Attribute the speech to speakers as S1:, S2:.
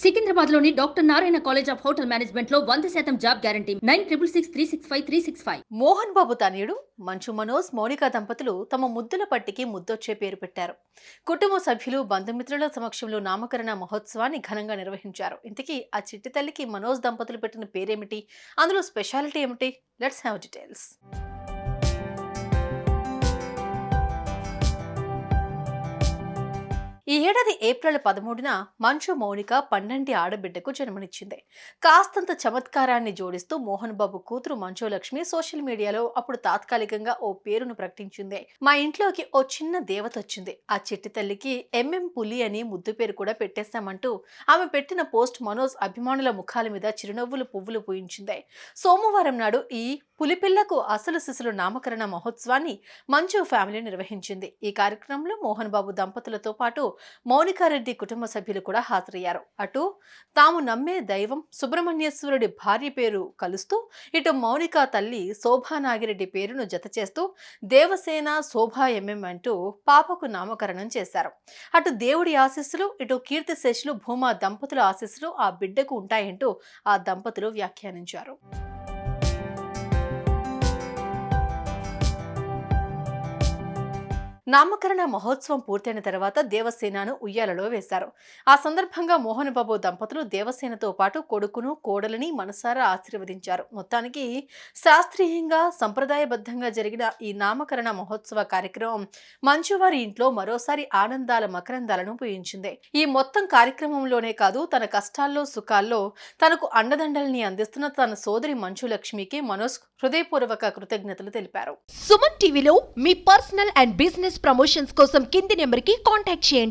S1: సికింద్రాబాద్లోని doctor Narayana college of hotel మేనేజ్మెంట్లో 100% job guarantee 966365
S2: Mohan Babu తనయుడు మంచు మనోజ్ మౌనిక దంపతులు తమ ముద్దుల పట్టికి ముద్దొచ్చే పేరు పెట్టారు. కుటుంబ సభ్యులు బంధుమిత్రుల సమక్షంలో నామకరణ మహోత్సవాన్ని ఘనంగా నిర్వహించారు. ఇంతకీ ఆ చిట్టి తల్లికి మనోజ్ దంపతులు పెట్టిన పేరేమిటి, అందులో స్పెషాలిటీ ఏమిటి? Let's have details. ఈ ఏడాది ఏప్రిల్ 13న మంచు మౌనిక పండంటి ఆడబిడ్డకు జన్మనిచ్చింది. కాస్తంత చమత్కారాన్ని జోడిస్తూ మోహన్ బాబు కూతురు మంచు లక్ష్మి సోషల్ మీడియాలో అప్పుడు తాత్కాలికంగా ఓ పేరును ప్రకటించింది. మా ఇంట్లోకి ఓ చిన్న దేవత వచ్చింది. ఆ చిట్టి తల్లికి ఎంఎం పులి అని ముద్దు పేరు కూడా పెట్టేస్తామంటూ ఆమె పెట్టిన పోస్ట్ మనోజ్ అభిమానుల ముఖాల మీద చిరునవ్వులు పువ్వులు పూయించింది. సోమవారం నాడు ఈ పులిపిల్లకు అసలు సిసలు నామకరణ మహోత్సవాన్ని మంచు ఫ్యామిలీ నిర్వహించింది. ఈ కార్యక్రమంలో మోహన్ బాబు దంపతులతో పాటు మౌనికారెడ్డి కుటుంబ సభ్యులు కూడా హాజరయ్యారు. అటు తాము నమ్మే దైవం సుబ్రహ్మణ్యేశ్వరుడి భార్య పేరు కలుస్తూ, ఇటు మౌనిక తల్లి శోభానాగిరెడ్డి పేరును జత చేస్తూ దేవసేన శోభా ఎంఎం అంటూ పాపకు నామకరణం చేశారు. అటు దేవుడి ఆశీస్సులు, ఇటు కీర్తిశేషులు భూమా దంపతుల ఆశీస్సులు ఆ బిడ్డకు ఉంటాయంటూ ఆ దంపతులు వ్యాఖ్యానించారు. నామకరణ మహోత్సవం పూర్తయిన తర్వాత దేవసేనను ఉయ్యాలలో వేశారు. ఆ సందర్భంగా మోహన్ బాబు దంపతులు దేవసేనతో పాటు కొడుకును కోడలిని మనసారా ఆశీర్వదించారు. మొత్తానికి శాస్త్రీయంగా సంప్రదాయబద్ధంగా జరిగిన ఈ నామకరణ మహోత్సవ కార్యక్రమం మంచువారి ఇంట్లో మరోసారి ఆనందాల మకరందాలను పూయించింది. ఈ మొత్తం కార్యక్రమంలోనే కాదు, తన కష్టాల్లో సుఖాల్లో తనకు అండదండల్ని అందిస్తున్న తన సోదరి మంచు లక్ష్మికి మనోజ్ హృదయపూర్వక కృతజ్ఞతలు తెలిపారు.
S3: సుమన్ టీవీలో మీ పర్సనల్ అండ్ బిజినెస్ ప్రమోషన్స్ కోసం కింది నెంబర్కి కాంటాక్ట్ చేయండి.